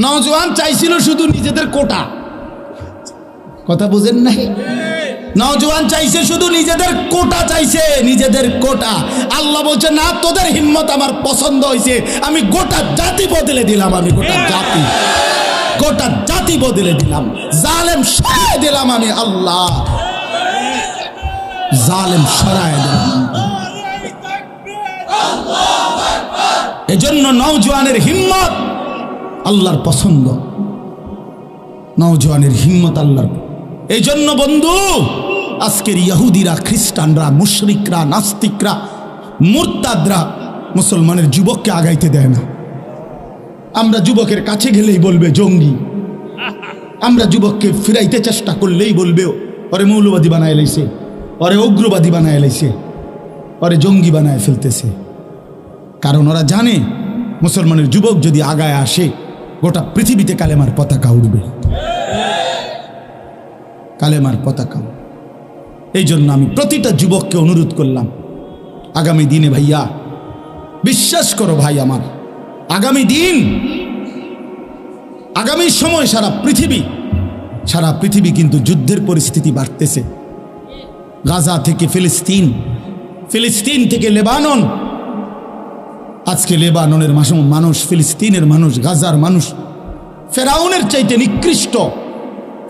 নওজোয়ান চাইছিল শুধু নিজেদের কোটা, কথা বুঝেন নাই? নওজোয়ান চাইছে শুধু নিজেদের কোটা, চাইছে নিজেদের কোটা। আল্লাহ বলছে না, তোদের হিম্মত আমার পছন্দ হয়েছে, আমি গোটা জাতি বদলে দিলাম, আমি গোটা জাতি বদলে দিলাম, জালেম সরায় দিলাম, আমি আল্লাহ জালেম সরায় দিলাম। এজন্য নওজোয়ানের হিম্মত আল্লাহর পছন্দ, নওজোয়ানের হিম্মত আল্লাহর। এই জন্য বন্ধু, আজকের ইহুদিরা, খ্রিস্টানরা, মুশরিকরা, নাস্তিকরা, মুরতাদরা মুসলমানের যুবককে আগাইতে দেয় না। আমরা যুবকের কাছে গেলেই বলবে জঙ্গি, আমরা যুবককে ফিরাইতে চেষ্টা করলেই বলবে ওরে মৌলবাদী বানায় লাইছে, ওরে উগ্রবাদী বানায় লাইছে, ওরে জঙ্গি বানায় ফেলতেছে। কারণ ওরা জানে মুসলমানের যুবক যদি আগায় আসে, গোটা পৃথিবীতে কালেমার পতাকা উঠবে, কালেমার পতাকা। এই জন্য আমি প্রতিটা যুবককে অনুরোধ করলাম, আগামী দিনে ভাইয়া বিশ্বাস করো ভাই আমার, আগামী দিন, আগামী সময় সারা পৃথিবী কিন্তু যুদ্ধের পরিস্থিতি বাড়তেছে। গাজা থেকে ফিলিস্তিন, ফিলিস্তিন থেকে লেবানন। আজকে লেবাননের মানুষ, ফিলিস্তিনের মানুষ, গাজার মানুষ ফেরাউনের চাইতে নিকৃষ্ট,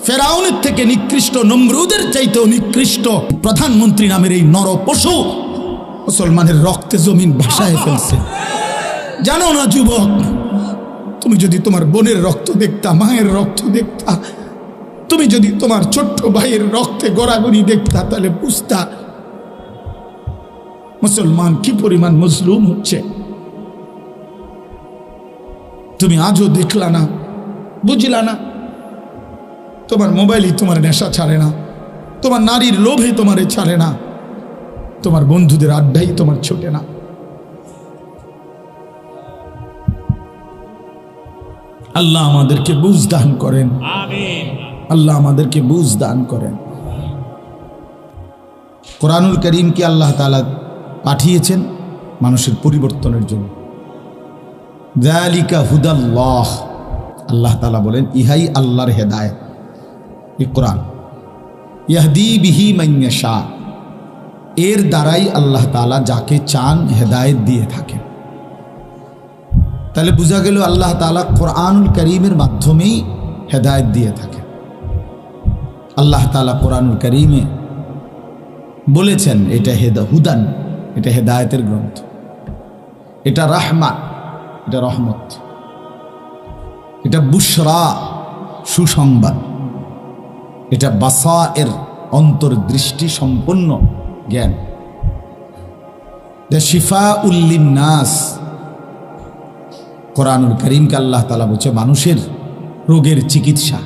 ফেরাউনের থেকে নিকৃষ্ট, নমরুদের চাইতেও নিকৃষ্ট প্রধানমন্ত্রী নামের এই নরপশু মুসলমানের রক্তে জমিন ভাসায় ফেলছে। জানো না যুবক, তুমি যদি তোমার বোনের রক্ত দেখতা, মায়ের রক্ত দেখতা, তুমি যদি তোমার ছোট্ট ভাইয়ের রক্তে গড়াগড়ি দেখতা, তাহলে বুঝতা মুসলমান কি পরিমাণ মজলুম হচ্ছে। তুমি আজও দেখলা না, বুঝলা না। তোমার মোবাইলই তোমার নেশা ছাড়ে না, তোমার নারীর লোভে তোমারে ছাড়ে না, তোমার বন্ধুদের আড্ডাই তোমার ছোটে না। আল্লাহ আমাদেরকে বুঝ দান করেন, আমিন। আল্লাহ আমাদেরকে বুঝ দান করেন। কোরআনুল কারীমকে আল্লাহ তাআলা পাঠিয়েছেন মানুষের পরিবর্তনের জন্য। যালিকা হুদাল্লাহ, আল্লাহ তাআলা বলেন ইহাই আল্লাহর হেদায়েত, এই কোরআন। ইয়াহদি বিহি মান ইয়াশা, এর দ্বারাই আল্লাহ তাআলা যাকে চান হেদায়েত দিয়ে থাকেন। তাহলে বোঝা গেল আল্লাহ তাআলা কোরআনুল কারীমের মাধ্যমেই হেদায়েত দিয়ে থাকেন। আল্লাহ তাআলা কোরআনুল কারীমে বলেছেন এটা হুদান, এটা হেদায়েতের গ্রন্থ, এটা রাহমা, এটা রহমত, এটা বুশরা, সুসংবাদ, এটা বাসায়ের, অন্তর্দৃষ্টি সম্পন্ন জ্ঞান, এটা শিফাউল লিন্নাস। কোরআনুল কারীমকে আল্লাহ তাআলা বলছে মানুষের রোগের চিকিৎসা।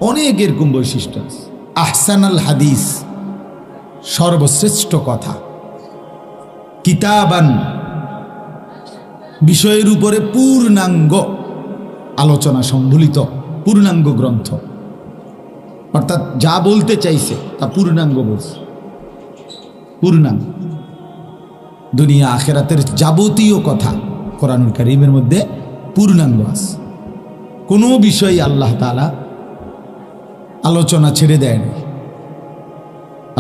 অনেক এরকম বৈশিষ্ট্য আছে। আহসানাল হাদিস, সর্বশ্রেষ্ঠ কথা। কিতাবান, বিষয়ের উপরে পূর্ণাঙ্গ আলোচনা সম্বলিত পূর্ণাঙ্গ গ্রন্থ। অর্থাৎ যা বলতে চাইছে তা পূর্ণাঙ্গ বলছে, পূর্ণাঙ্গ। দুনিয়া আখিরাতের যাবতীয় কথা কোরআনুল কারীমের মধ্যে পূর্ণাঙ্গ আছে। কোনো বিষয়ে আল্লাহ তাআলা আলোচনা ছেড়ে দেয় না।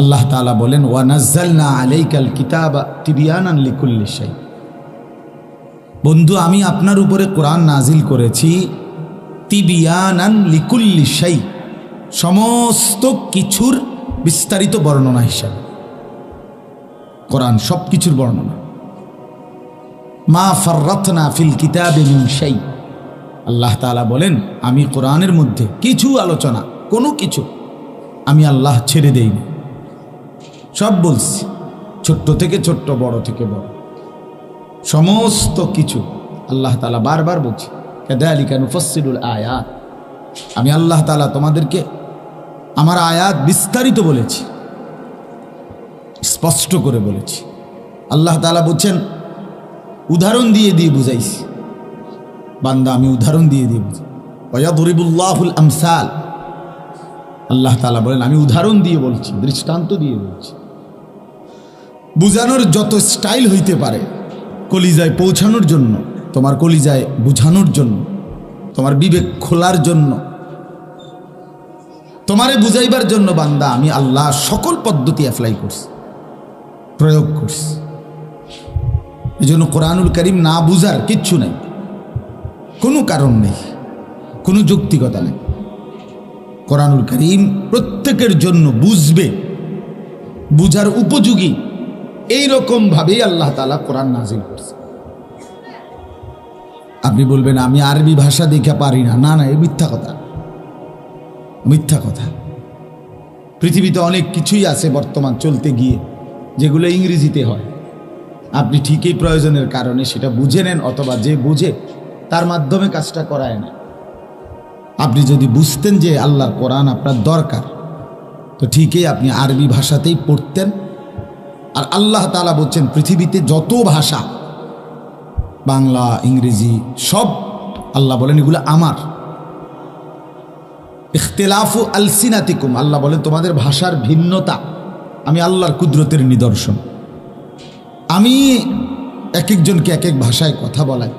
আল্লাহ তাআলা বলেন ওয়া নাযালনা আলাইকাল কিতাবা তিবয়ানান লিকুল্লি শাই। বন্ধু, আমি আপনার উপরে কোরআন নাজিল করেছি তিবয়ানান লিকুল্লি শাই, সমস্ত কিছুর বিস্তারিত বর্ণনা হিসাবে। কোরআন সব কিছুর বর্ণনা। মা ফাররাতনা ফিল কিতাবি মিন শাই, আল্লাহ তাআলা বলেন আমি কোরআনের মধ্যে কিছু আলোচনা, কোনো কিছু আমি আল্লাহ ছেড়ে দেইনি, সব বলছি, ছোট্ট থেকে ছোট্ট, বড় থেকে বড়, সমস্ত কিছু আল্লাহ তাআলা বারবার বলছি কাযালিকা নুফাসসিলুল আয়াত। আমি আল্লাহ তাআলা তোমাদেরকে আমার আয়াত বিস্তারিত বলেছি, স্পষ্ট করে বলেছি। আল্লাহ তাআলা বলছেন উদাহরণ দিয়ে দিয়ে বুঝাইছি, বান্দা আমি উদাহরণ দিয়ে দিয়ে বুঝাই। ওয়ায়াদরিবুল্লাহুল আমসাল, আল্লাহ তাআলা বলেন আমি উদাহরণ দিয়ে বলছি, দৃষ্টান্ত দিয়ে বলছি। বুঝানোর যত স্টাইল হইতে পারে কলিজায় পৌঁছানোর জন্য, তোমার কলিজায় বুঝানোর জন্য তোমার বিবেক খোলার জন্য, তোমারে বুঝাইবার জন্য বান্দা আমি আল্লাহ সকল পদ্ধতি অ্যাপ্লাই করছি, প্রয়োগ করছি। এই জন্য কোরআনুল কারীম না বুঝার কিচ্ছু নেই, কোনো কারণ নেই, কোনো যৌক্তিকতা নেই। কোরআনুল কারীম প্রত্যেকের জন্য বুঝবে, বুঝার উপযোগী এইরকম ভাবেই আল্লাহ তাআলা কোরআন নাজিল করছে। আপনি বলবেন আমি আরবি ভাষা দেখে পারি না, না না, এই মিথ্যা কথা, মিথ্যা কথা। পৃথিবীতে অনেক কিছুই আছে বর্তমান চলতে গিয়ে যেগুলো ইংরেজিতে হয়। আপনি ঠিকই প্রয়োজনের কারণে সেটা বুঝে নেন, অথবা যে বুঝে তার মাধ্যমে কাজটা করায় না। আপনি যদি বুঝতেন যে আল্লাহর কোরআন আপনার দরকার, তো ঠিকই আপনি আরবি ভাষাতেই পড়তেন। আর আল্লাহ তাআলা বলছেন পৃথিবীতে যত ভাষা, বাংলা, ইংরেজি, সব আল্লাহ বলেন এগুলো আমার। ইখতিলাফু আলসিনাতিকুম, আল্লাহ বলেন তোমাদের ভাষার ভিন্নতা আমি আল্লাহর কুদরতের নিদর্শন। আমি এক একজনকে এক এক ভাষায় কথা বলাই,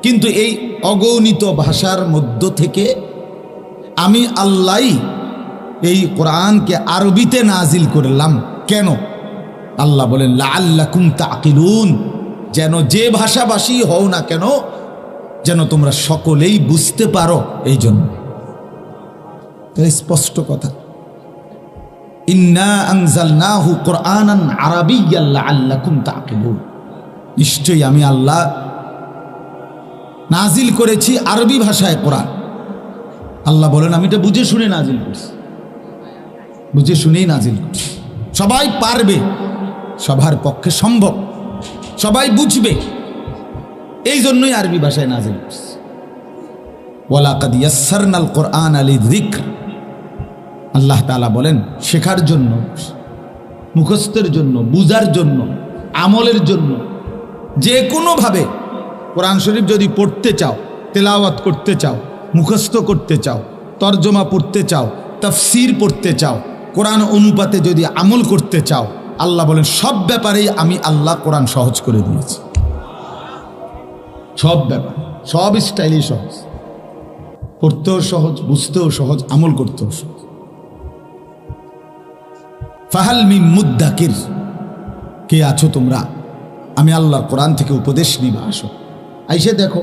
কিন্তু এই অগণিত ভাষার মধ্য থেকে আমি আল্লাহই এই কোরআনকে আরবিতে নাজিল করলাম। কেন? আল্লাহ বলেন লাআল্লাকুম তাকিলুন, যেন যে ভাষাভাষী হও না কেন যেন তোমরা সকলেই বুঝতে পারো। এই জন্য স্পষ্ট কথা, ইন্না আনজালনাহু কুরআনান আরাবিয়্যান লাআল্লাকুম তাকিলুন, নিশ্চয়ই আমি আল্লাহ নাজিল করেছি আরবি ভাষায় কোরআন। আল্লাহ বলেন আমি এটা বুঝে শুনে নাজিল করছি, বুঝে শুনেই নাজিল করছি। সবাই পারবে, সবার পক্ষে সম্ভব, সবাই বুঝবে, এই জন্যই আরবি ভাষায় নাজিল করছি। ওয়ালাকাদ ইয়াসসারনাল কুরআনা লিযিকর, আল্লাহ তাআলা বলেন শেখার জন্য, মুখস্থের জন্য, বুঝার জন্য, আমলের জন্য, যে কোনোভাবে কোরআন শরীফ যদি পড়তে চাও, তেলাওয়াত করতে চাও, মুখস্থ করতে চাও, তরজমা পড়তে চাও, তাফসীর পড়তে চাও, কোরআন অনুপাতে যদি আমল করতে চাও, আল্লাহ বলেন সব ব্যাপারেই আমি আল্লাহ কোরআন সহজ করে দিয়েছি। সব ব্যাপার, সব স্টাইলই সহজ, পড়তেও সহজ, বুঝতেও সহজ, আমল করতেও সহজ। ফাহাল মিন মুদ্দাকির, কে আছো তোমরা আমি আল্লাহর কোরআন থেকে উপদেশ নিবা? আসো, আইসে দেখো,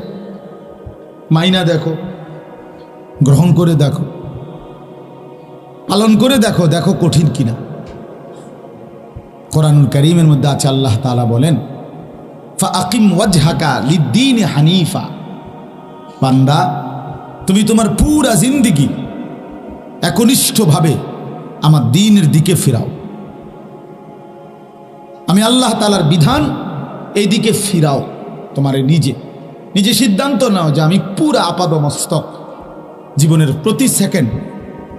মাইনা দেখো, গ্রহণ করে দেখো, পালন করে দেখো, দেখো কঠিন কিনা। কোরআনুল কারীমের মধ্যে আছে আল্লাহ তাআলা বলেন ফাআকিম ওয়াজহাকা লিদ্দীন হানিফা, বান্দা তুমি তোমার পুরা জিন্দেগি একনিষ্ঠভাবে আমার দ্বীনের দিকে ফিরাও। আমি আল্লাহ তাআলার বিধান এই দিকে ফিরাও। তোমারে নিজে নিজে সিদ্ধান্ত নাও যে আমি পুরা আপাদমস্তক জীবনের প্রতি সেকেন্ড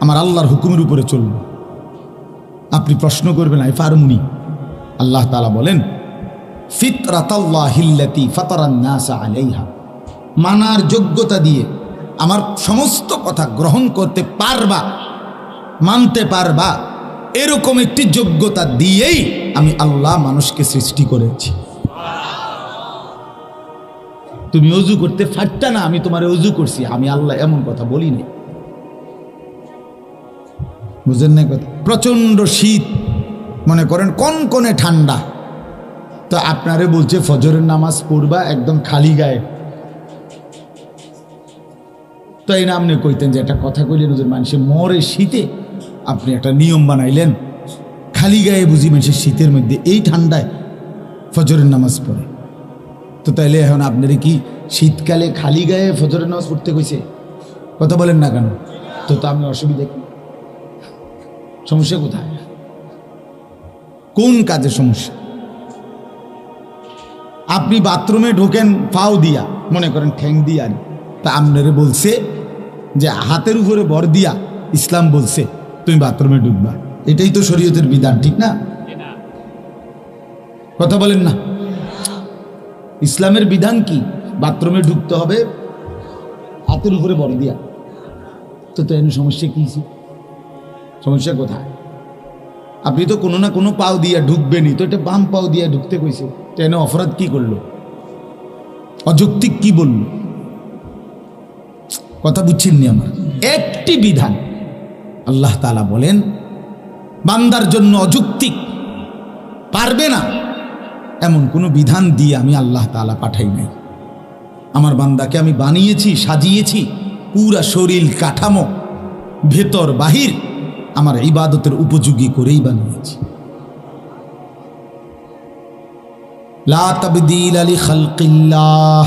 আমার আল্লাহর হুকুমের উপরে চলব। আপনি প্রশ্ন করবেন আই পারুনি? আল্লাহ তাআলা বলেন ফিতরাতাল্লাহিল্লাতী ফাতারান নাস আলাইহা, মানার যোগ্যতা দিয়ে আমার সমস্ত কথা গ্রহণ করতে পারবা, মানতে পারবা, এরকম একটি যোগ্যতা দিয়েই আমি আল্লাহ মানুষকে সৃষ্টি করেছি। তুমি অজু করতে পারতা না, আমি তোমারে অজু করছি, আমি আল্লাহ এমন কথা বলি না। বুঝেন না কথা? প্রচন্ড শীত, মনে করেন কনকনে ঠান্ডা, তো আপনারে বলছে ফজরের নামাজ পড়বা একদম খালি গায়ে, তো এই না আপনি কইতেন যে একটা কথা কইলেন যে মানুষের মরে শীতে, আপনি একটা নিয়ম বানাইলেন খালি গায়ে বুঝি মানুষের শীতের মধ্যে এই ঠান্ডায় ফজরের নামাজ পড়ে। তো তাইলে এখন আপনার কি শীতকালে খালি গায়ে ফজরের নামাজ পড়তে কইছে? কথা বলেন না কেন? তো আমি অসুবিধা কি? সমস্যা কোথায়? কোন কাজে সমস্যা? আপনি বাথরুমে ঢোকেন পাও দিয়া, মনে করেন ঠ্যাং দিয়া, তা আপনারে বলছে যে হাতের উপরে ভর দিয়া ইসলাম বলছে তুমি বাথরুমে ঢুকবা, এটাই তো শরীয়তের বিধান, ঠিক না? কথা বলেন না? ইসলামের বিধান কি? বাথরুমে ঢুকতে হবে হাতের উপরে ভর দিয়া। তো এর সমস্যা কি? সমস্যা কোথায়? আপনি তো কোনো না কোনো পাও দিয়া ঢুকবেনই, তো এটা বাম পাও দিয়া ঢুকতে কইছে, তো এনে অপরাধ কি করলো? অযৌক্তিক কি বলল? কথা বুঝছেননি আমার? একটি বিধান আল্লাহ তাআলা বলেন বান্দার জন্য অযৌক্তিক, পারবে না এমন কোনো বিধান দিয়ে আমি আল্লাহ তাআলা পাঠাই নাই। আমার বান্দাকে আমি বানিয়েছি, সাজিয়েছি, পুরা শরীর কাঠামো ভেতর বাহির আমার ইবাদতের উপযোগী করেই বানিয়েছি। লা তাবদীল লিখালকিল্লাহ,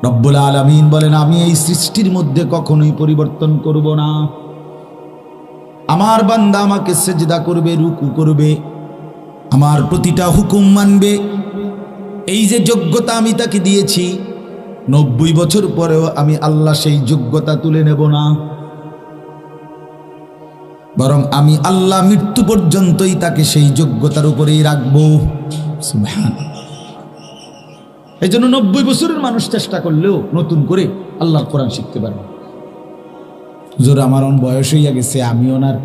রব্বুল আলামিন বলেন আমি এই সৃষ্টির মধ্যে কখনোই পরিবর্তন করব না। আমার বান্দা আমাকে সেজদা করবে, রুকু করবে, আমার প্রতিটা হুকুম মানবে, এই যে যোগ্যতা আমি তাকে দিয়েছি, 90 বছর পরেও আমি আল্লাহ সেই যোগ্যতা তুলে নেব না, বরং আমি আল্লাহ মৃত্যু পর্যন্তই তাকে সেই যোগ্যতার উপরেই রাখবো। সুবহানাল্লাহ। এই জন্য 90 বছরের মানুষ চেষ্টা করলেও নতুন করে আল্লাহর কোরআন শিখতে পারবে। হুজুর আমার বয়স হইয়া গেছে, আমি ওনার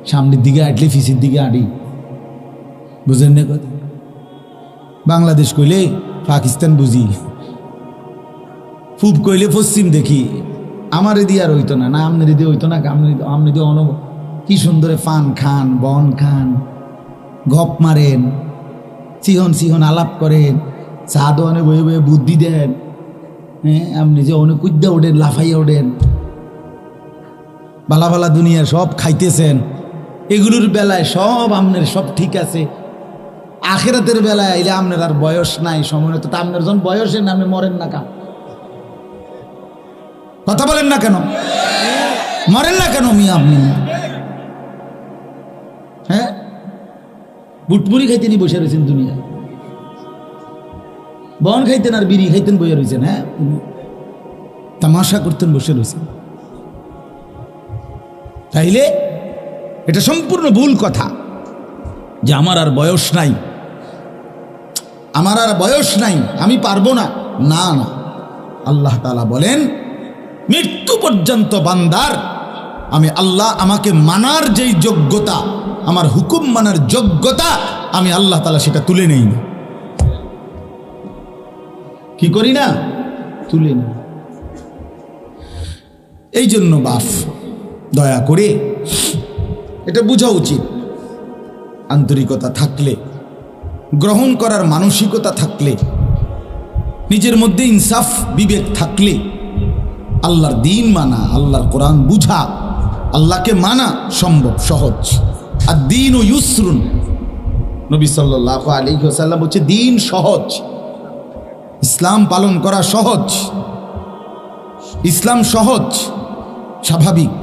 সামনের দিকে আটলে ফিসির দিকে আঁটি, বুঝেন না কথা? বাংলাদেশ কইলে পাকিস্তান বুঝি, পূব কইলে পশ্চিম দেখি। আমার দিয়ে আর হইতো না, না আমনের দিয়ে হইতো না, আমনি দিয়ে অনব কি সুন্দরে ফান খান, বন খান, গপ মারেন, সিহন সিহন আলাপ করেন, চা দোয়ানে বয়ে বয়ে বুদ্ধি দেন। হ্যাঁ, আপনি যে অনেক কুদ্দা ওঠেন, লাফাইয়া ওঠেন, বালা বালা দুনিয়ার সব খাইতেছেন, এগুলোর বেলায় সব আপনার সব ঠিক আছে। আখেরাতের বেলায় আইলে আপনার আর বয়স নাই, সময় তো আপনার যখন বয়সের নামে মরেন না কা? কথা বলেন না কেন? মরেন না কেন মিয়া আপনি? হ্যাঁ, বুটমুড়ি খাইতেনি বসে রয়েছেন দুনিয়ায়, বন খাইতেন আর বিড়ি খাইতেন বসে রয়েছেন। হ্যাঁ, তামাশা করতেন বসে রয়েছেন। তাইলে এটা সম্পূর্ণ ভুল কথা যে আমার আর বয়স নাই, আমার আর বয়স নাই, আমি পারবো না। না না, আল্লাহ তাআলা বলেন মৃত্যু পর্যন্ত বান্দার আমি আল্লাহ আমাকে মানার যেই যোগ্যতা, আমার হুকুম মানার যোগ্যতা, আমি আল্লাহ তাআলা সেটা তুলে নেই না। কি করি না? তুলে নেই। এই জন্য বাপ দয়া করে এটা বোঝা উচিত, আন্তরিকতা থাকলে, গ্রহণ করার মানসিকতা থাকলে, নিজের মধ্যে ইনসাফ বিবেক থাকলে আল্লাহর দ্বীন মানা, আল্লাহর কোরআন বুঝা, আল্লাহকে মানা সম্ভব, সহজ। আর দ্বীন ও ইউসরুন, নবী সাল্লাল্লাহু আলাইহি ওয়াসাল্লাম বলছে দ্বীন সহজ, ইসলাম পালন করা সহজ, ইসলাম সহজ, স্বাভাবিক।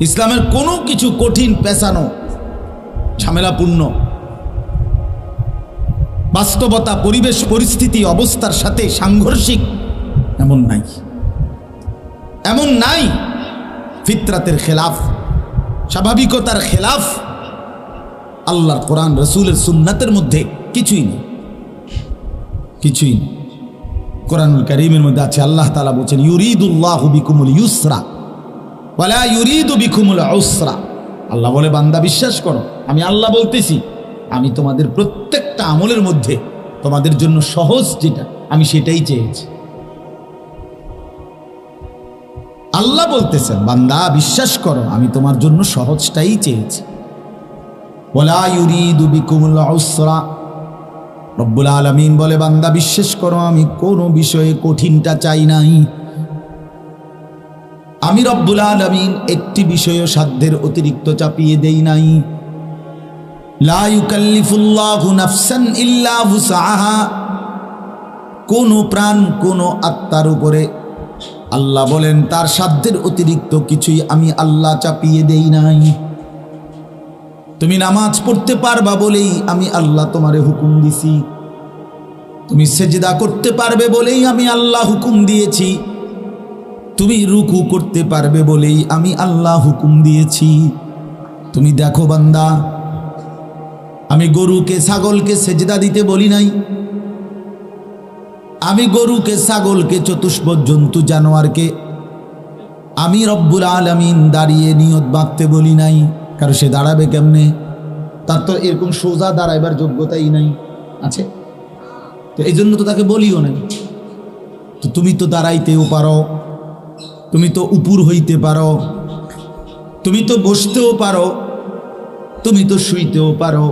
ইসলামের কোনো কিছু কঠিন, পেঁচানো, ঝামেলাপূর্ণ, বাস্তবতা, পরিবেশ, পরিস্থিতি, অবস্থার সাথে সাংঘর্ষিক এমন নাই, এমন নাই। ফিতরাতের খেলাফ, স্বাভাবিকতার খেলাফ আল্লাহর কোরআন রাসূলের সুন্নাতের মধ্যে কিছুই নেই, কিছুই নেই। কোরআনুল কারীমের মধ্যে আছে, আল্লাহ তাআলা বলেন ইউরিদুল্লাহু বিকুমুল ইউসরা ওয়ালা ইউরিদু বিকুমুল উসরা। আল্লাহ বলে বান্দা বিশ্বাস করো, আমি আল্লাহ বলতেছি, আমি তোমাদের প্রত্যেকটা আমলের মধ্যে তোমাদের জন্য সহজ যেটা, আমি সেটাই চেয়েছি। আল্লাহ বলতেছেন বান্দা বিশ্বাস করো, আমি তোমার জন্য সহজটাই চেয়েছি। ওয়ালা ইউরিদু বিকুমুল উসরা, রব্বুল আলামিন বলে বান্দা বিশ্বাস করো, আমি কোনো বিষয়ে কঠিনটা চাই নাই। আমি রব্বুল আলামিন একটি বিষয়ে সাধ্যের অতিরিক্ত চাপিয়ে দেই নাই। লা ইউকাল্লিফুল্লাহু নাফসান ইল্লা উসআহা, কোন প্রাণ, কোন আত্মার উপরে আল্লাহ বলেন তার সাধ্যের অতিরিক্ত কিছুই আমি আল্লাহ চাপিয়ে দেই নাই। তুমি নামাজ পড়তে পারবা বলেই আমি আল্লাহ তোমারে হুকুম দিছি, তুমি সেজদা করতে পারবে বলেই আমি আল্লাহ হুকুম দিয়েছি, তুমি রুকু করতে পারবে বলেই আমি আল্লাহ হুকুম দিয়েছি। তুমি দেখো বান্দা, আমি গরুকে ছাগলকে সেজদা দিতে বলি নাই, আমি গরুকে ছাগলকে চতুষ্পদ জন্তু জানোয়ারকে আমি রব্বুল আলামিন দাঁড়িয়ে নিয়ত বাঁধতে বলি নাই। কারণ সে দাঁড়াবে কেমনে? তার তো এরকম সোজা দাঁড়াইবার যোগ্যতাই নাই, আছে তো এই জন্য তো তাকে বলিও নাই। তো তুমি তো দাঁড়াইতেও পারো, তুমি তো উপর হইতে পারো, তুমি তো বসতেও পারো, তুমি তো শুইতেও পারো।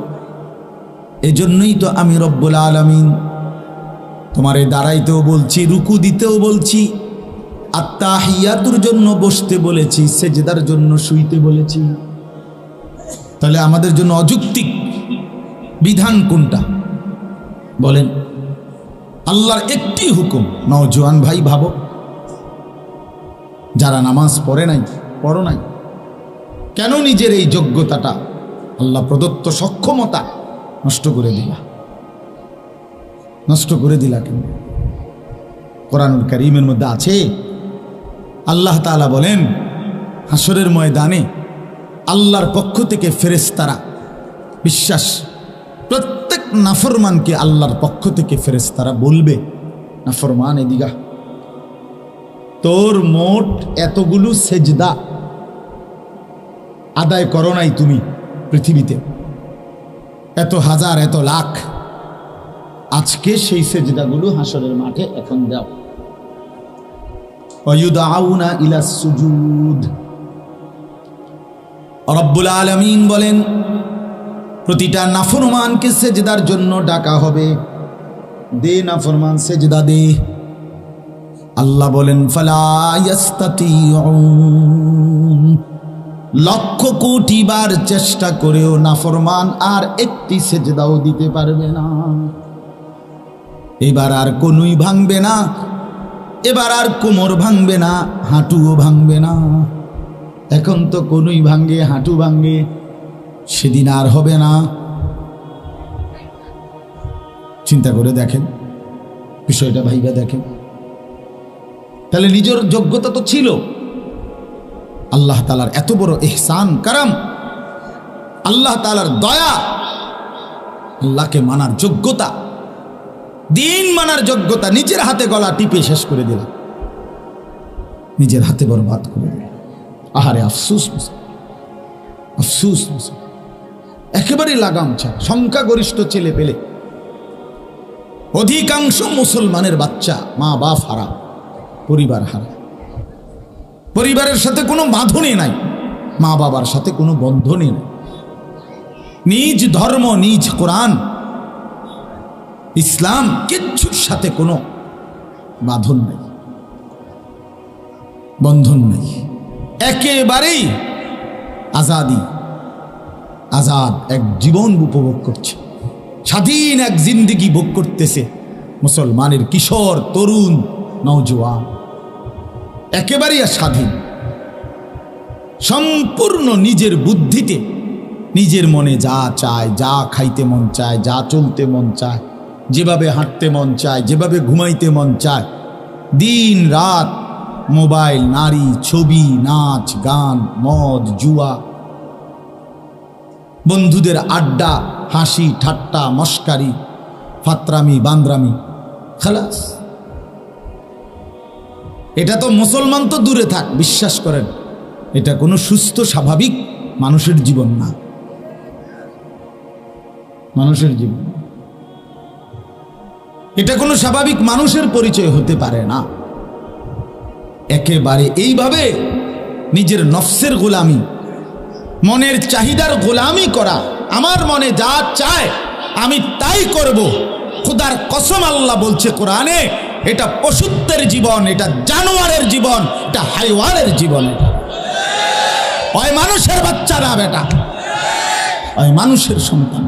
এজন্যই তো আমি রব্বুল আলামিন তোমারে দাঁড়াইতেও বলছি, রুকু দিতেও বলছি, আত্তাহিয়াতুর জন্য বসতে বলেছি, সেজদার জন্য শুইতে বলেছি। তাহলে আমাদের জন্য অযৌক্তিক বিধান কোনটা বলেন? আল্লাহর একটি হুকুম। নওজোয়ান ভাই ভাবো, যারা নামাজ পড়ে নাই, পড়ো নাই, কেন নিজের এই যোগ্যতাটা, আল্লাহ প্রদত্ত সক্ষমতা নষ্ট করে দিলা? নষ্ট করে দিলা কেন? কোরআনুল কারীমের মধ্যে আছে, আল্লাহ তাআলা বলেন হাসরের ময়দানে আল্লাহর পক্ষ থেকে ফেরেশতারা, বিশ্বাস, প্রত্যেক নাফরমানকে আল্লাহর পক্ষ থেকে ফেরেশতারা বলবে, নাফরমান এদিগা, তোর মোট এতগুলো সেজদা আদায় করো নাই তুমি পৃথিবীতে, এত হাজার এত লাখ, আজকে সেই সেজদাগুলো হাসরের মাঠে এখন দাও। ওয়ায়ুদআউনা ইলা সুজুদ। রব্বুল আলামিন বলেন প্রতিটা নাফরমানকে সেজদার জন্য ডাকা হবে। দে নাফরমান সেজদা দে। আল্লাহ বলেন ফালা ইয়াস্তাতিউন, লক্ষ কোটি বার চেষ্টা করেও নাফরমান আর একটি সেজদাও দিতে পারবে না। এবার আর কোনই ভাঙবে না, এবার আর কোমর ভাঙবে না, হাঁটুও ভাঙবে না। এখন তো কোনই ভাঙে, হাঁটু ভাঙে, সেদিন আর হবে না। চিন্তা করে দেখেন বিষয়টা, ভাইবা দেখেন। তাহলে নিজের যোগ্যতা তো ছিল, আল্লাহ তাআলার এত বড় ইহসান কারাম, আল্লাহ তাআলার দয়া, আল্লাহকে মানার যোগ্যতা, দিন মানার যোগ্যতা নিজের হাতে গলা টিপে শেষ করে দিল, নিজের হাতে বরবাদ করে দিল। আহারে আফসুস, আফসুস, একেবারে লাগাম ছাড়া। সংখ্যাগরিষ্ঠ ছেলে পেলে, অধিকাংশ মুসলমানের বাচ্চা মা বাপ হারা, পরিবার হারা, পরিবারের সাথে কোনো বাঁধনই নাই, মা বাবার সাথে কোনো বন্ধনই নাই, নিজ ধর্ম, নিজ কোরআন, ইসলাম, কিচ্ছুর সাথে কোনো বাঁধন নেই, বন্ধন নেই, একেবারেই আজাদি, আজাদ এক জীবন উপভোগ করছে, স্বাধীন এক জিন্দেগি ভোগ করতেছে মুসলমানের কিশোর, তরুণ, নওজোয়ান, একেবারেই স্বাধীন, সম্পূর্ণ নিজের বুদ্ধিতে, নিজের মনে যা চায়, যা খাইতে মন চায়, যা চলতে মন চায়, যেভাবে হাঁটতে মন চায়, যেভাবে ঘুমাইতে মন চায়, দিন রাত মোবাইল, নারী, ছবি, নাচ, গান, মদ, জুয়া, বন্ধুদের আড্ডা, হাসি ঠাট্টা, মস্কারি, ফাতরামি, বান্দরামি, খালাস। এটা তো মুসলমান তো দূরে থাক, বিশ্বাস করেন এটা কোনো সুস্থ স্বাভাবিক মানুষের জীবন না, মানুষের জীবন এটা কোনো স্বাভাবিক মানুষের পরিচয় হতে পারে না। একেবারে এইভাবে নিজের নফসের গোলামি, মনের চাহিদার গোলামি করা, আমার মনে যা চায় আমি তাই করব, খোদার কসম আল্লাহ বলছে কোরআনে, এটা পশুত্বের জীবন, এটা জানোয়ারের জীবন, এটা হাইওয়ানের জীবন। ওই মানুষের বাচ্চা না বেটা, ওই মানুষের সন্তান,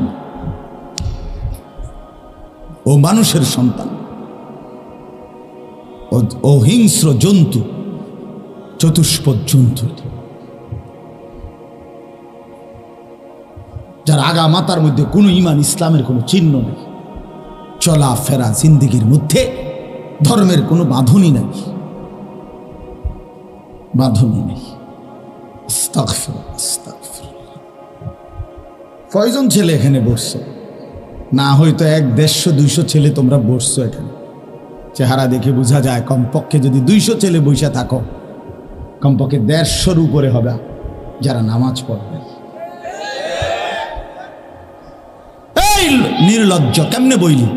ও মানুষের সন্তান, ও হিংস্র জন্তু, চতুষ্পদ জন্তু, যার আগা মাথার মধ্যে কোনো ইমান ইসলামের কোনো চিহ্ন নেই, চলাফেরা জিন্দেগির মধ্যে ধর্মের কোনো বাঁধনই নেই, বাঁধনই নেই। কয়জন ছেলে এখানে বসছো? না হয়তো 100-150 ছেলে তোমরা বসছো এখানে, চেহারা দেখে বোঝা যায় কমপক্ষে যদি 200 ছেলে বসে থাকো, কমপক্ষে 150-র উপরে হবে যারা নামাজ পড়বে। এই নির্লজ্জ, কেমনে বইলি?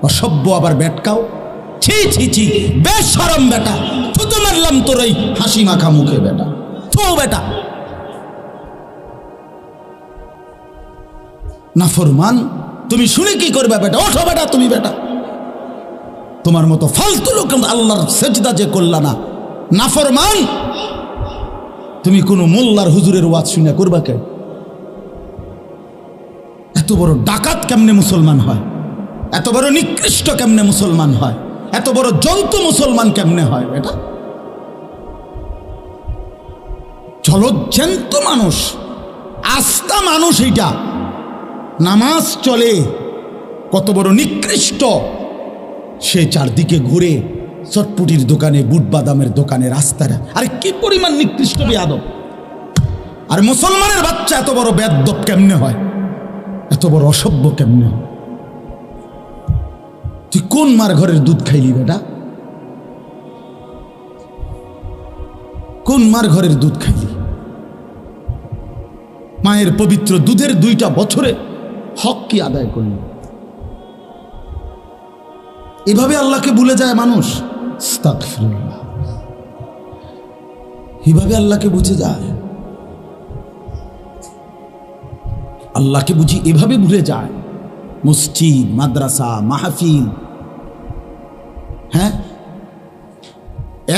অসভ্য, আবার বেটকাও, ছি ছি ছি, বেশরম বেটা, থুতু মারলাম তোর এই হাসি মাখা মুখে বেটা, থু বেটা। নাফরমান, তুমি শুনে কি করবে বেটা? ওঠো বেটা, তুমি বেটা। তোমার মতো ফালতু লোক আল্লাহর সেজদা যে করলা না, নাফরমান, তুমি কোন মোল্লার হুজুরের ওয়াজ শুনে করবা কে? এত বড় ডাকাত কেমনে মুসলমান হয়? এত বড় নিকৃষ্ট কেমনে মুসলমান হয়? এত বড় জন্তু মুসলমান কেমনে হয় বেটা? জলজ্যান্ত মানুষ, আস্থা মানুষ, এইটা নামাজ চলে, কত বড় নিকৃষ্ট। সে চারদিকে ঘুরে চটপুটির দোকানে, বুট বাদামের দোকানে, রাস্তায়। আরে কি পরিমাণ নিকৃষ্ট বেয়াদব! আর মুসলমানের বাচ্চা এত বড় বেয়াদব কেমনে হয়? এত বড় অসভ্য কেমনে হয়? তুই কোন মার ঘরের দুধ খাইলি বেটা? কোন মার ঘরের দুধ খাইলি? মায়ের পবিত্র দুধের 2টা বছরে হক কি আদায় করলি? এভাবে আল্লাহকে ভুলে যায় মানুষ। আস্তাগফিরুল্লাহ, এভাবে আল্লাহকে বুঝে যায়। আল্লাহকে বুঝি এভাবে ভুলে যায়। মসজিদ, মাদ্রাসা, মাহফিল, হ্যাঁ,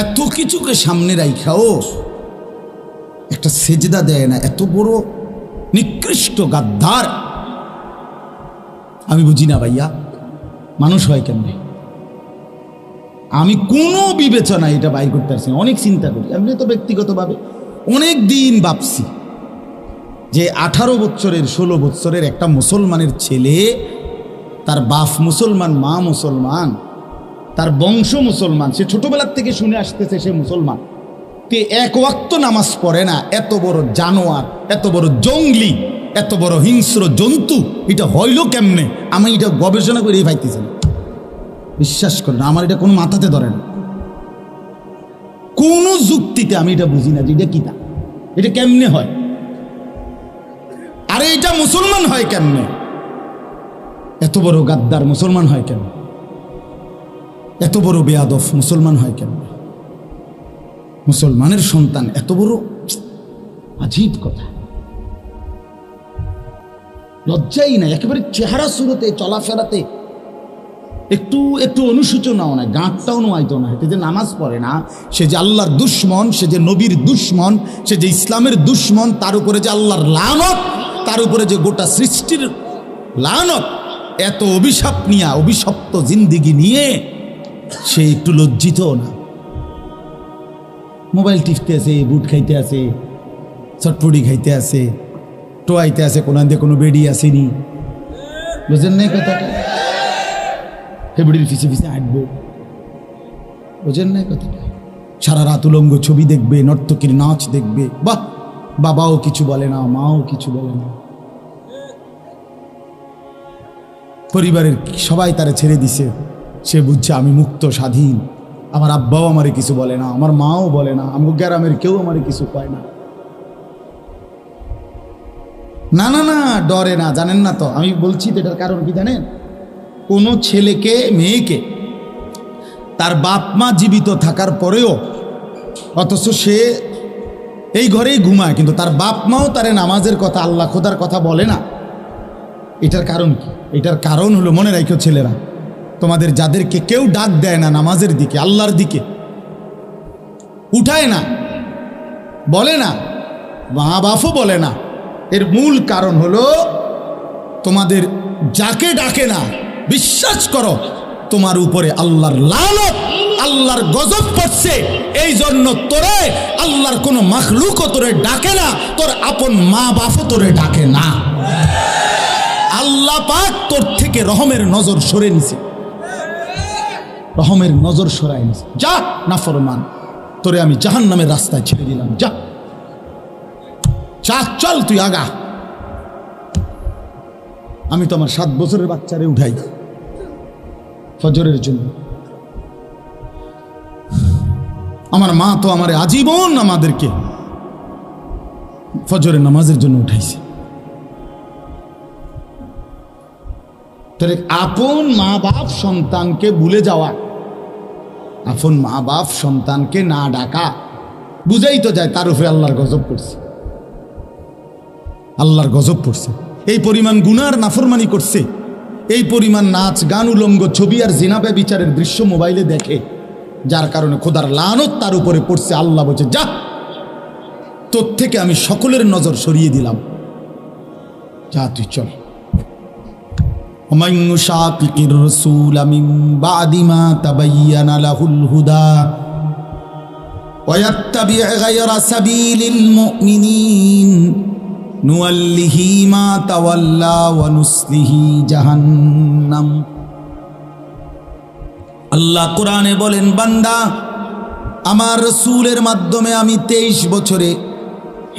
এত কিছুকে সামনে রাখাও একটা সেজদা দেয় না। এত বড় নিকৃষ্ট গাদ্দার। আমি বুঝি না ভাইয়া, মানুষ হয় কেমনে? আমি কোনো বিবেচনা এটা বাইর করতে পারছি না। অনেক চিন্তা করি, এমনি তো ব্যক্তিগতভাবে অনেক দিন ভাবছি যে 18 বছরের 16 বছরের একটা মুসলমানের ছেলে, তার বাপ মুসলমান, মা মুসলমান, তার বংশ মুসলমান, সে ছোটবেলার থেকে শুনে আসতেছে সে মুসলমান, তে এক ওয়াক্ত নামাজ পড়ে না। এত বড় জানোয়ার, এত বড় জঙ্গলি, এত বড় হিংস্র জন্তু, এটা হইল কেমনে? আমি এটা গবেষণা করে পাইতেছি না। বিশ্বাস করেন, আমার এটা কোনো মাথাতে ধরে না, কোনো যুক্তিতে আমি এটা বুঝি না যে এটা কি, এটা কেমনে হয়? আরে এটা মুসলমান হয় কেমনে? এত বড় গাদ্দার মুসলমান হয় কেন? এত বড় বেয়াদব মুসলমান হয় কেন? মুসলমানের সন্তান এত বড়, আজীব কথা। লজ্জাই নাই একেবারে, চেহারা সুরতে, চলাফেরাতে একটু একটু অনুশোচনাও নাই, গাঁটটাও নোয়াইতো না। এতে যে নামাজ পড়ে না, সে যে আল্লাহর দুশ্মন, সে যে নবীর দুশ্মন, সে যে ইসলামের দুশ্মন, তার উপরে যে আল্লাহর লানত, তার উপরে যে গোটা সৃষ্টির লানত, এত অভিশাপ নিয়ে, অভিশপ্ত জিন্দিগি নিয়ে সে একটু লজ্জিত না। মোবাইল টিপতে আছে, বুট খাইতে আছে, চটপটি খাইতে আছে, টোয়াইতে আছে, কোনো দিয়ে কোনো বেডি আসেনি, বুঝেন না কথাটা? হেবড়ির পিছে পিছে হাঁটবো, বুঝেন না কথাটা? সারা রাত উলঙ্গ ছবি দেখবে, নর্তকীর নাচ দেখবে। বাহ, বাবাও কিছু বলে না, মাও কিছু বলে না, পরিবারের সবাই তারা ছেড়ে দিছে। সে বুঝছে আমি মুক্ত, স্বাধীন, আমার আব্বাও আমারে কিছু বলে না, আমার মাও বলে না, আমার গ্রামের কেউ আমারে কিছু কয় না। না না না, ডরে না। জানেন না তো, আমি বলছি তো এটার কারণ কি জানেন? কোনো ছেলেকে, মেয়েকে তার বাপ মা জীবিত থাকার পরেও, অথচ সে এই ঘরেই ঘুমায়, কিন্তু তার বাপ মাও তারে নামাজের কথা, আল্লাহ খোদার কথা বলে না। এটার কারণ কি? এটার কারণ হলো, মনে রাখো ছেলেরা, তোমাদের যাদেরকে কেউ ডাক দেয় না নামাজের দিকে, আল্লাহর দিকে, উঠায় না, বলে না, মা বাপও বলে না, এর মূল কারণ হলো তোমাদের যাকে ডাকে না, বিশ্বাস করো তোমার উপরে আল্লাহর লানত, আল্লাহর গজব পড়ছে। এই জন্য তোরে আল্লাহর কোনো মাখলুকও তোরে ডাকে না, তোর আপন মা বাপও তোরে ডাকে না। আল্লাহ পাক তোর থেকে রহমের নজর সরে নিছে, রহমের নজর সরাই নিছে। যা নাফরমান, তোরে আমি জাহান্নামের রাস্তায় ছেড়ে দিলাম, যা চা, চল তুই আগা। আমি তো আমার 7 বছরের বাচ্চারে উঠাই ফজরের জন্য। আমার মা তো আমারে আজীবন আমাদেরকে ফজরের নামাজের জন্য উঠাইছে। তোর আপন মা বাপ সন্তানকে ভুলে যাওয়া আপন মা বাপ সন্তানকে না ডাকা বুঝাই তো যায় তার উপরে আল্লাহর গজব পড়ছে। আল্লাহর গজব পড়ছে। এই পরিমাণ গুনার নাফরমানি করছে, এই পরিমাণ নাচ গান উলঙ্গ ছবি আর জিনা ব্যভিচারের দৃশ্য মোবাইলে দেখে, যার কারণে খোদার লানত তার উপরে পড়ছে। আল্লাহ বলছে, যা, তোর থেকে আমি সকলের নজর সরিয়ে দিলাম, যা তুই চল। ومن يشاقق الرسول من بعد ما تبين له الهدى ويتبع غير سبيل المؤمنين نوله ما تولى ونصله جهنم। আল্লাহ কোরআনে বলেন, বান্দা আমার রাসূলের মাধ্যমে আমি 23 বছরে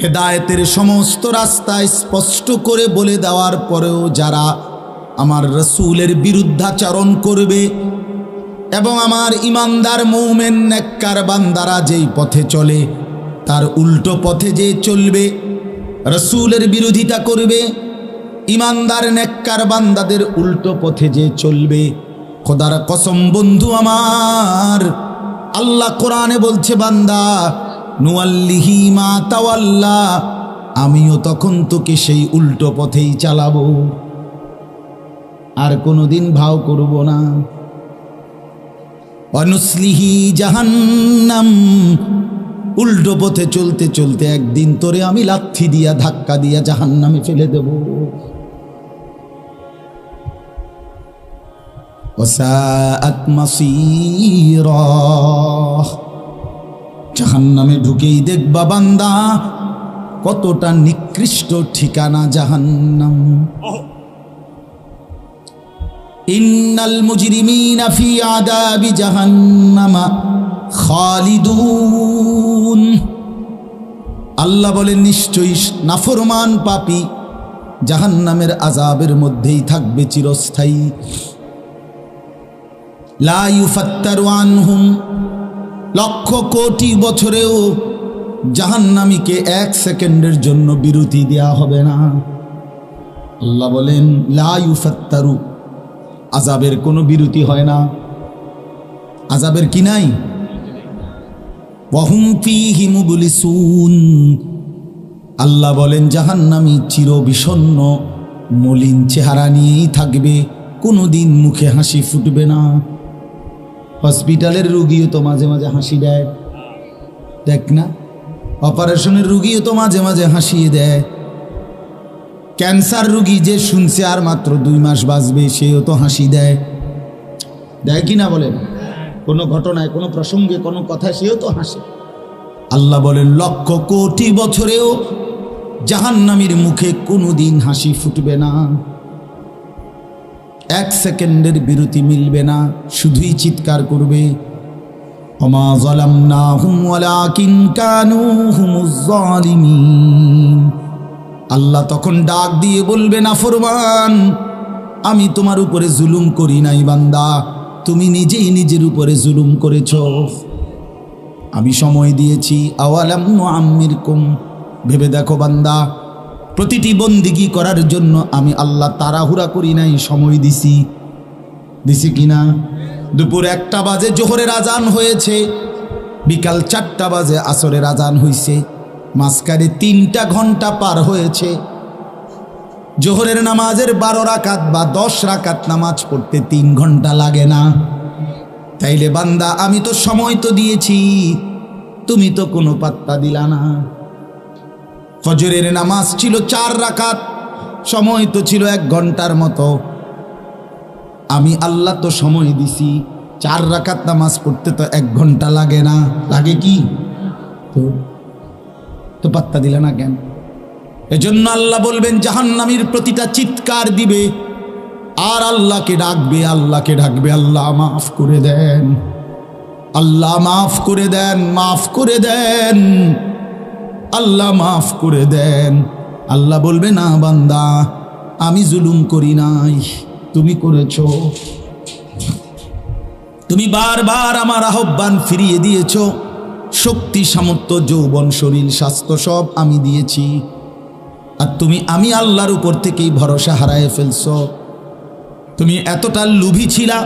হেদায়েতের সমস্ত রাস্তা স্পষ্ট করে বলে দেওয়ার পরেও যারা আমার রাসূলের বিরুদ্ধাচরণ করবে এবং আমার ইমানদার মুমিন নেককার বান্দারা যেই পথে চলে তার উল্টো পথে যে চলবে, রাসূলের বিরোধিতা করবে, ইমানদার নেককার বান্দাদের উল্টো পথে যে চলবে, খোদার কসম বন্ধু আমার, আল্লাহ কোরআনে বলছে, বান্দা নুয়াল্লিহি মা তাওয়াল্লা, আমিও তখন তোকে সেই উল্টো পথেই চালাবো, আর কোনোদিন ভাও করব না। অনুসলিহি জাহান্নাম, উল্টো পথে চলতে চলতে একদিন তোরে আমি লাথি দিয়া ধাক্কা দিয়া জাহান্নামে ফেলে দেব। ওয়াসাআত মাসীরা, জাহান্নামে ঢুকেই দেখবা বান্দা কতটা নিকৃষ্ট ঠিকানা জাহান্নাম। ইন্নাল মুজরিমিনা ফি আযাবি জাহান্নামা খালিদুন, আল্লাহ বলেন নিশ্চয়ই নাফরমান পাপী জাহান্নামের আযাবের মধ্যেই থাকবে চিরস্থায়ী। লা ইউফাত্তারু আনহুম, লক্ষ কোটি বছরেও জাহান্নামীকে 1 সেকেন্ডের জন্য বিরতি দেয়া হবে না। আল্লাহ বলেন লা ইউফাত্তারু, আযাবের কোনো বিরতি হয় না। আযাবের কি নাই? ওয়াহুম ফীহি মুবলিসুন, আল্লাহ বলেন জাহান্নামী চির বিষণ্ণ মলিন চেহারা নিয়েই থাকবে, কোনোদিন মুখে হাসি ফুটবে না। হসপিটালের রুগীও তো মাঝে মাঝে হাসি দেয়, দেখ না, অপারেশনের রুগীও তো মাঝে মাঝে হাসিয়ে দেয়। ক্যান্সার রুগী যে শুনছে আর মাত্র 2 মাস বাঁচবে, সেও তো হাসি দেয়, দেয় কি না বলেন? কোনো ঘটনায়, কোনো প্রসঙ্গে, কোনো কথায় সেও তো হাসে। আল্লাহ বলেন লক্ষ কোটি বছরেও জাহান্নামীর মুখে কোনোদিন হাসি ফুটবে না, 1 সেকেন্ডের বিরতি মিলবে না, শুধুই চিৎকার করবে, ওমা যালামনাহুম ওয়ালাকিন কানু হুমুজ জালিমিন। আল্লাহ তখন ডাক দিয়ে বলবে, নাফরমান, আমি তোমার উপরে জুলুম করি নাই বান্দা, তুমি নিজেই নিজের উপরে জুলুম করেছ। আমি সময় দিয়েছি, আওয়ালাম নুআম্মিরকুম, ভেবে দেখো বান্দা, প্রতিটি বন্দিগি করার জন্য আমি আল্লাহ তাড়াহুড়া করি নাই, সময় দিছি কিনা? দুপুর 1টা বাজে জোহরের আজান হয়েছে, বিকাল 4টা বাজে আসরের আজান হয়েছে, মাঝখানে 3টা ঘন্টা পার হয়েছে। জোহরের নামাজের 12 রাকাত বা 10 রাকাত নামাজ পড়তে 3 ঘন্টা লাগে না। তাইলে বান্দা আমি তো সময় তো দিয়েছি, তুমি তো কোনো পাত্তা দিলা না। ফজরের নামাজ ছিল 4 রাকাত, সময় তো ছিল 1 ঘন্টার মতো, আমি আল্লাহ তো সময় দিছি, 4 রাকাত নামাজ পড়তে তো 1 ঘন্টা লাগে না, লাগে কি? তো পাত্তা দিলে না কেন? এজন্য আল্লাহ বলবেন জাহান্নামীর প্রতিটা চিৎকার দিবে আর আল্লাহকে ডাকবে, আল্লাহকে ডাকবে, আল্লাহ মাফ করে দেন, আল্লাহ মাফ করে দেন, মাফ করে দেন, আল্লাহ মাফ করে দেন। আল্লাহ বলবে না বান্দা, আমি জুলুম করি নাই, তুমি করেছ। তুমি বারবার আমার আহ্বান ফিরিয়ে দিয়েছ, শক্তি সামর্থ্য যৌবন শরীর স্বাস্থ্য সব আমি দিয়েছি, আর তুমি আমি আল্লাহর উপর থেকেই ভরসা হারায় ফেলছ। তুমি এতটা লোভী ছিলা,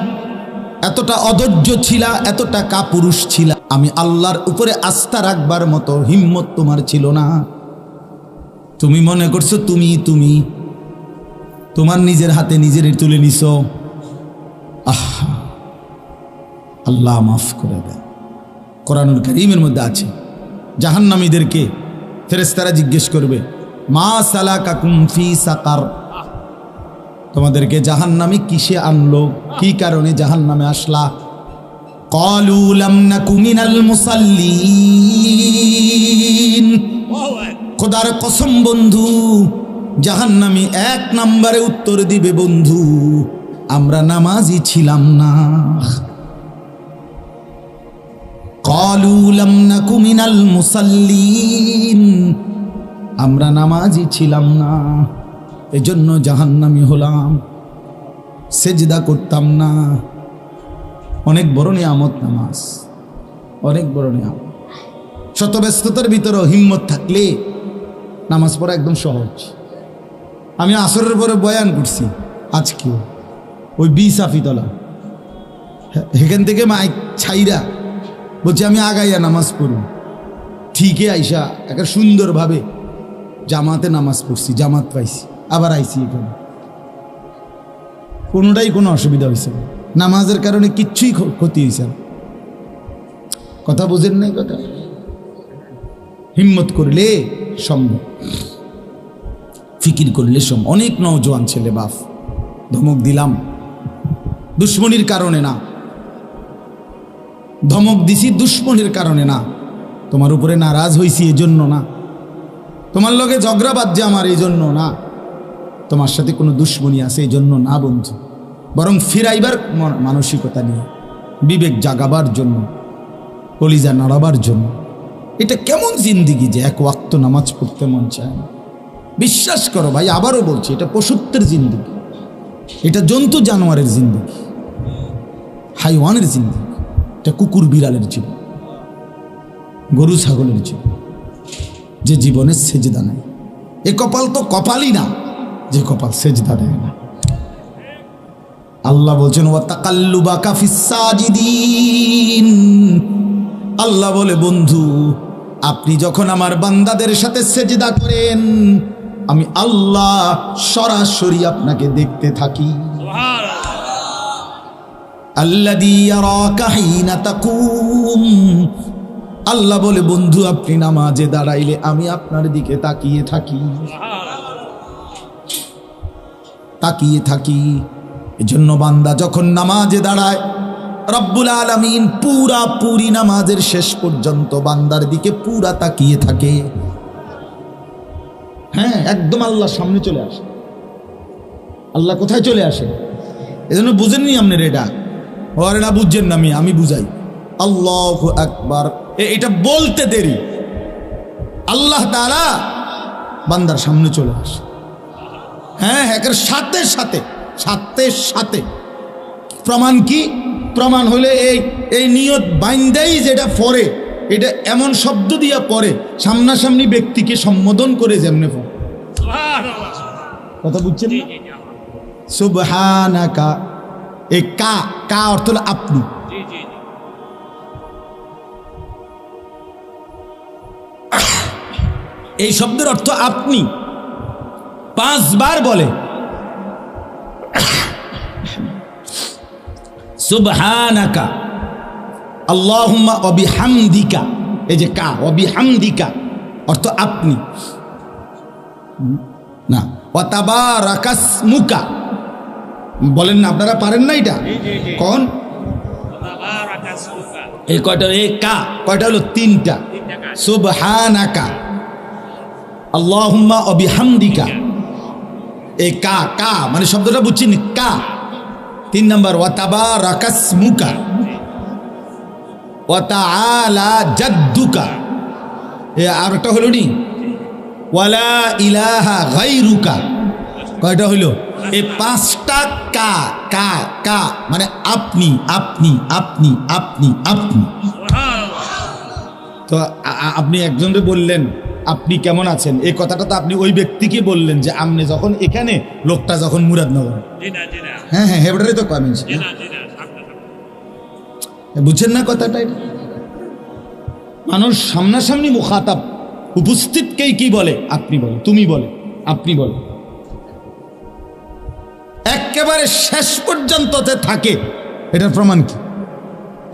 এতটা অধৈর্য ছিলা, এতটা কাপুরুষ ছিলা, আমি আল্লাহর উপরে আস্থা রাখবার মতো হিম্মত তোমার ছিল না। তুমি মনে করছো তুমি তোমার নিজের হাতে নিজের তুলে নিছো। আল্লাহ মাফ করে দেয়। কোরআনুল কারীমের মধ্যে আছে, জাহান্নামীদেরকে ফেরেশতারা জিজ্ঞেস করবে, মা সালাকাকুম ফি সাকার, তোমাদেরকে জাহান্নামে কিসে আনলো, কি কারণে জাহান্নামে আসলা? ক্বালু লাম নাকু মিনাল মুসাল্লিন, খোদার কসম বন্ধু, জাহান্নামী এক নম্বরে উত্তর দিবে, বন্ধু আমরা নামাজি ছিলাম না। ক্বালু লাম নাকু মিনাল মুসাল্লিন, আমরা নামাজি ছিলাম না, এজন্য জাহান্নামী হলাম, সেজদা করতাম না। অনেক বড় নিয়ামত নামাজ, অনেক বড় নিয়ামত। শত ব্যস্ততার ভিতরে হিম্মত থাকলে নামাজ পড়া একদম সহজ। আমি আসরের পরে বয়ান করছি আজকেও, ওই বিসাফিতলা এখান থেকে মাইক ছাইরা বলছে আমি আগাইয়া নামাজ পড়ব, ঠিকই আইসা একটা সুন্দরভাবে জামাতে নামাজ পড়ছি, জামাত পাইছি, আবার আইসি এখানে। কোনোটাই কোনো অসুবিধা হয়েছে না, নামাজের কারণে কিচ্ছুই ক্ষতি হয়েছে না। কথা বোঝেন নাই? কথা হিম্মত করলে সম্ভব, ফিকির করলে সম্ভব। অনেক নওজোয়ান ছেলে বাপ ধমক দিলাম, দুশ্মনির কারণে না, ধমক দিছি দুশ্মনের কারণে না, তোমার উপরে নারাজ হইছি এজন্য না, তোমার লগে ঝগড়া বাজছে আমার এই জন্য না, তোমার সাথে কোনো দুশ্মনী আছে এই জন্য না বন্ধু, বরং ফিরাইবার মানসিকতা নিয়ে, বিবেক জাগাবার জন্য, কলিজা নাড়াবার জন্য। এটা কেমন জিন্দিগি যে এক ওয়াক্ত নামাজ পড়তে মন চায় না? বিশ্বাস করো ভাই, আবারও বলছি, এটা পশুত্বের জিন্দিগি, এটা জন্তু জানোয়ারের জিন্দিগি, হাইওয়ানের জিন্দিগি, এটা কুকুর বিড়ালের জীবন, গরু ছাগলের জীবন, যে জীবনে সেজদা নাই। এ কপাল তো কপালই না যে কপাল সেজদা দেয় না। আল্লাহ বলছেন ওয়া তাকাল্লুবাকা ফিস সাজিদিন, আল্লাহ বলে বন্ধু আপনি যখন আমার বান্দাদের সাথে সেজদা করেন, আমি আল্লাহ সরাসরি আপনাকে দেখতে থাকি। আল্লাযী ইয়ারাকা হিনা তাকুম, আল্লাহ বলে বন্ধু আপনি নামাজে দাঁড়াইলে আমি আপনার দিকে তাকিয়ে থাকি, তাকিয়ে থাকি। এজন্য বান্দা যখন নামাজে দাঁড়ায়, রব্বুল আলামিন পুরি নামাজের শেষ পর্যন্ত বান্দার দিকে পুরা তাকিয়ে থাকে। হ্যাঁ, একদম আল্লাহ সামনে চলে আসে। আল্লাহ কোথায় চলে আসে? এজন্য বুঝেননি আপনার এটা, ওরে না বুঝছেন না, আমি বুঝাই। আল্লাহু আকবার, এটা বলতে দেরি, আল্লাহ তাআলা বান্দার সামনে চলে আসে। হ্যাঁ, এর সাথে সাথে সাথে সাথে প্রমাণ কি? প্রমাণ হলে এই নিয়ত বাইন্দাই যেটা পড়ে, এটা এমন শব্দ দিয়া পড়ে, সামনাসামনি ব্যক্তিকে সম্বোধন করে যেমনে পড়ে। কথা বুঝছেন না? সুবহানাকা, এই কা কা অর্থ হলো আপনি। এই শব্দের অর্থ আপনি। 5 বার বলে সুবহানাকা আল্লাহুম্মা ওয়া বিহামদিকা, এই যে কা ওয়া বিহামদিকা অর্থ আপনি না। ওয়া তাবারাকাসমুকা বলেন না, আপনারা পারেন না এটা? কোন এই কয়টা? এই কা কয়টা হলো? 3টা। সুবহানাকা আল্লাহুম্মা ওয়া বিহামদিকা, এই কা কা মানে শব্দটা বুঝছেন? কা। 3 নম্বর ওয়া তাবারাকাসমুকা ওয়া তাআলা জাদ্দুকা, আর একটা হলো নি ওয়ালা ইলাহা গায়রুকা। কয়টা হইল? এই 5টা কা কা কা মানে আপনি আপনি আপনি আপনি আপনি। তো আপনি একজনকে বললেন আপনি কেমন আছেন, এই কথাটা তো আপনি ওই ব্যক্তিকে বললেন যে আপনি যখন এখানে, লোকটা যখন মুরাদনগর। হ্যাঁ হ্যাঁ, হেবটারই তো কমেন্ট। বুঝছেন না কথাটা? মানুষ সামনাসামনি মুখাতাব, উপস্থিতকেই কি বলে? আপনি বলে, তুমি বলে, আপনি বলে, একেবারে শেষ পর্যন্ত থাকে। এটার প্রমাণ কি?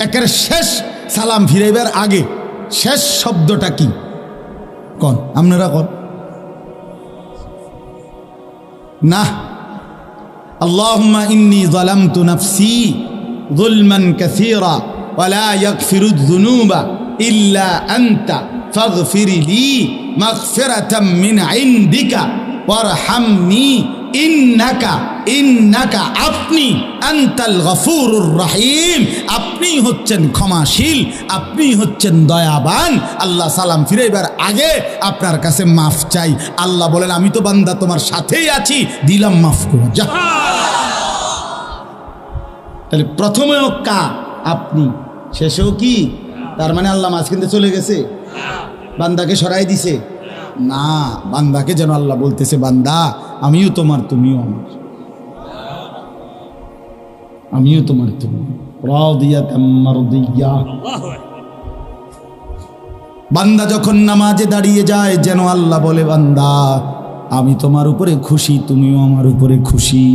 একেবারে শেষ সালাম ফিরাইবার আগে শেষ শব্দটা কি? কোন আপনারা কোন না? আল্লাহুম্মা ইন্নী যালামতু নাফসি যুলমান কাসীরা ওয়া লা ইয়াগফিরুয যুনুবা ইল্লা আনতা ফাগফিরলি মাগফিরাতাম মিন ইনদিকা ওয়ারহামনি ইন্নাকা আপনি আনতাল গফুরুর রহিম, আপনি হচ্ছেন ক্ষমাশীল, আপনি হচ্ছেন দয়াবান। আল্লাহ সালাম ফিরাইবার আগে আপনার কাছে মাফ চাই। আল্লাহ বলেন আমি তো বান্দা তোমার সাথেই আছি, দিলাম মাফ করো যা। তাহলে প্রথমেও কা আপনি, শেষেও কি? তার মানে আল্লাহ মাঝখানে চলে গেছে, বান্দাকে সরাই দিছে না। বান্দাকে যেন আল্লাহ বলতেছে বান্দা আমিও তোমার, তুমিও আমার, আমিও তোমার, তুমি রাদিয়াতাম মারদিয়া। বান্দা যখন নামাজে দাঁড়িয়ে যায় যেন আল্লাহ বলে বান্দা আমি তোমার উপরে খুশি, তুমিও আমার উপরে খুশি।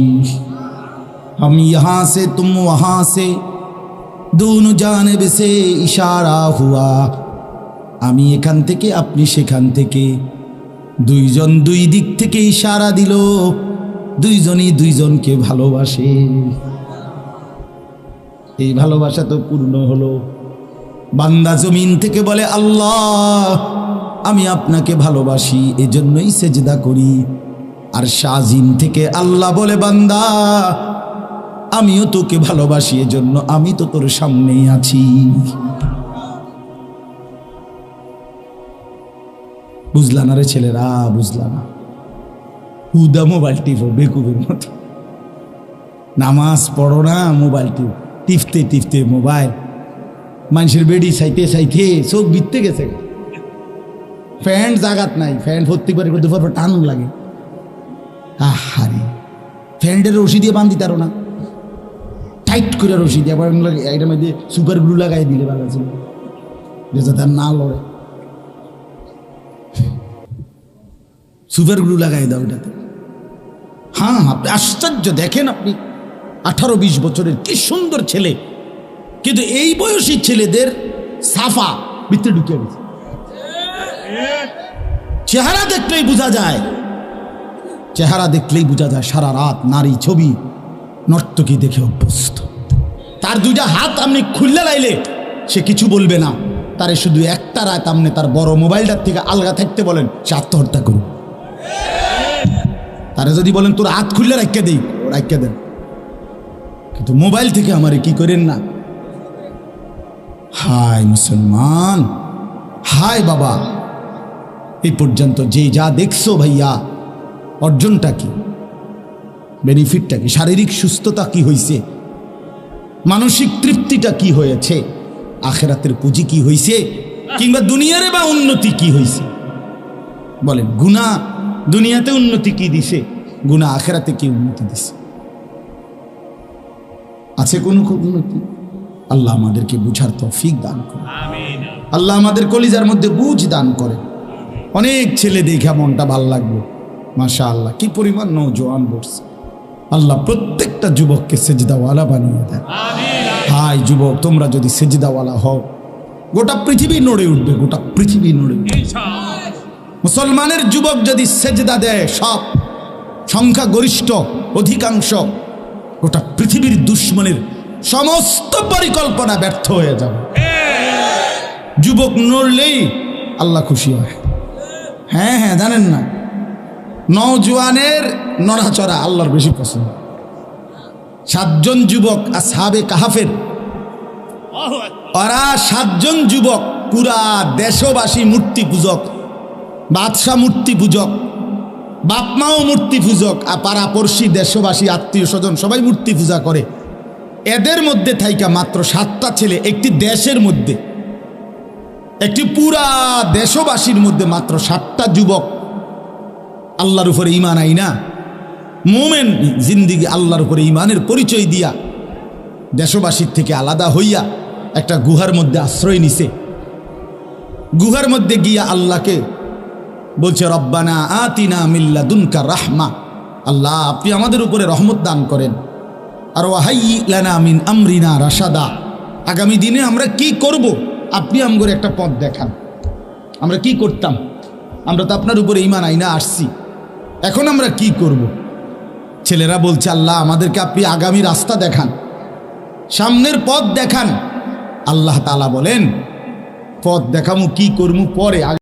हम यहाँ से तुम वहाँ से दोनों जानिब से इशारा हुआ, আমি এখান থেকে আপনি সেখান থেকে, দুইজন দুই দিক থেকে ইশারা দিল, দুইজনই দুইজনকে ভালোবাসে। এই ভালোবাসা তো পূর্ণ হলো। বান্দা জমিন থেকে বলে আল্লাহ আমি আপনাকে ভালোবাসি, এজন্যই সেজদা করি। আর শাজিম থেকে আল্লাহ বলে বান্দা আমিও তোকে ভালোবাসি, এজন্য আমি তো তোর সামনেই আছি। বুঝলা না রে ছেলেরা? বুঝলা না? হুদা মোবাইল টিপো বেকুবের মতো, নামাজ পড়ো না, মোবাইল টিপতে টিপতে মোবাইল, মানুষের বেডি চাইতে চাইতে চোখ বিতে গেছে। ফ্যান জাগাত নাই, ফ্যান ভর্তি করে দুপুর পর টান লাগে। আহারে ফ্যানটার রশি দিয়ে বান্ধি তারো না, টাইট করে রশি দিয়ে আবার এটার মধ্যে সুপার গ্লু লাগাই দিলে ভালো ছিল, যাতে না লড়ে। সুপার গ্লু লাগাই দাও এটাতে। হ্যাঁ আপনি আশ্চর্য দেখেন, আপনি 18-20 বছরের কি সুন্দর ছেলে, কিন্তু এই বয়সী ছেলেদের সাফা ভিতরে ঢুকে গেছে। চেহারা দেখলেই বোঝা যায়, চেহারা দেখলেই বোঝা যায় সারা রাত নারী ছবি নর্তকী দেখে অভ্যস্ত। তার দুইটা হাত আপনি খুললে লাইলে সে কিছু বলবে না, তারে শুধু একটা রাত আপনি তার বড় মোবাইলটার থেকে আলগা থাকতে বলেন, সে আত্মহত্যা করুন। তারে যদি বলেন তোর হাত খুললে রাখিয়ে দেই, রাখিয়ে দেন, কিন্তু মোবাইল থেকে আমারে কি করেন না। হায় মুসলমান, হায় বাবা, এই পর্যন্ত যে যা দেখছো ভাইয়া, অর্জনটা কি, বেনিফিটটা কি, শারীরিক সুস্থতা কি হয়েছে, মানসিক তৃপ্তিটা কি হয়েছে, আখেরাতের পুঁজি কি হয়েছে, কিংবা দুনিয়ারে বা উন্নতি কি হয়েছে? বলেন, গুনাহ দুনিয়াতে উন্নতি কি দিছে, গুনাহ আখেরাতে কি উন্নতি দিছে? আছে কোনো উন্নতি? আল্লাহ আমাদেরকে বুঝার তৌফিক দান করে, আল্লাহ আমাদের কলিজার মধ্যে বুঝ দান করে। অনেক ছেলে দেখা মনটা ভাল লাগবে, মাশাআল্লাহ কি পরিমাণ নওজোয়ান বসছে। আল্লাহ প্রত্যেকটা যুবককে সেজদাওয়ালা বানিয়ে দেন। হাই যুবক, তোমরা যদি সেজদাওয়ালা হও গোটা পৃথিবী নড়ে উঠবে, গোটা পৃথিবী নড়ে উঠবে। মুসলমানের যুবক যদি সেজদা দেয়, সব সংখ্যা গরিষ্ঠ অধিকাংশ, গোটা পৃথিবীর দুশ্মনের সমস্ত পরিকল্পনা ব্যর্থ হয়ে যাবে। যুবক নড়লেই আল্লাহ খুশি হয়। হ্যাঁ হ্যাঁ, জানেন না, নওজোয়ানের নড়াচড়া আল্লাহর বেশি পছন্দ। 7 জন যুবক আসহাবে কাহাফের, ওরা 7 জন যুবক পুরা দেশবাসী মূর্তি পূজক, বাদশাহ মূর্তি পূজক, বাপমাও মূর্তি পূজক, আর পাড়াপড়শি দেশবাসী আত্মীয় স্বজন সবাই মূর্তি পূজা করে। এদের মধ্যে থাইকা মাত্র 7টা ছেলে, একটি দেশের মধ্যে, একটি পুরা দেশবাসীর মধ্যে মাত্র 7টা যুবক আল্লাহর উপরে ঈমান আইনা মোমেন জিন্দিগি আল্লাহর উপরে ঈমানের পরিচয় দিয়া দেশবাসীর থেকে আলাদা হইয়া একটা গুহার মধ্যে আশ্রয় নিছে। গুহার মধ্যে গিয়া আল্লাহকে বলছে, রব্বানা আতিনা মিল্লাদুনকা রাহমা, আল্লাহ আপনি আমাদের উপরে রহমত দান করেন, আর ওয়াহাইয়ি লানা মিন আমরিনা রাশাদা, আগামী দিনে আমরা কি করব আপনি আমগরে একটা পথ দেখান। আমরা কি করতাম? আমরা তো আপনার উপরে ঈমান আইনা আসছি, এখন আমরা কি করব? ছেলেরা বলছে, আল্লাহ আমাদেরকে আপনি আগামী রাস্তা দেখান, সামনের পথ দেখান। আল্লাহ তাআলা বলেন, পথ দেখামু কি করমু পরে।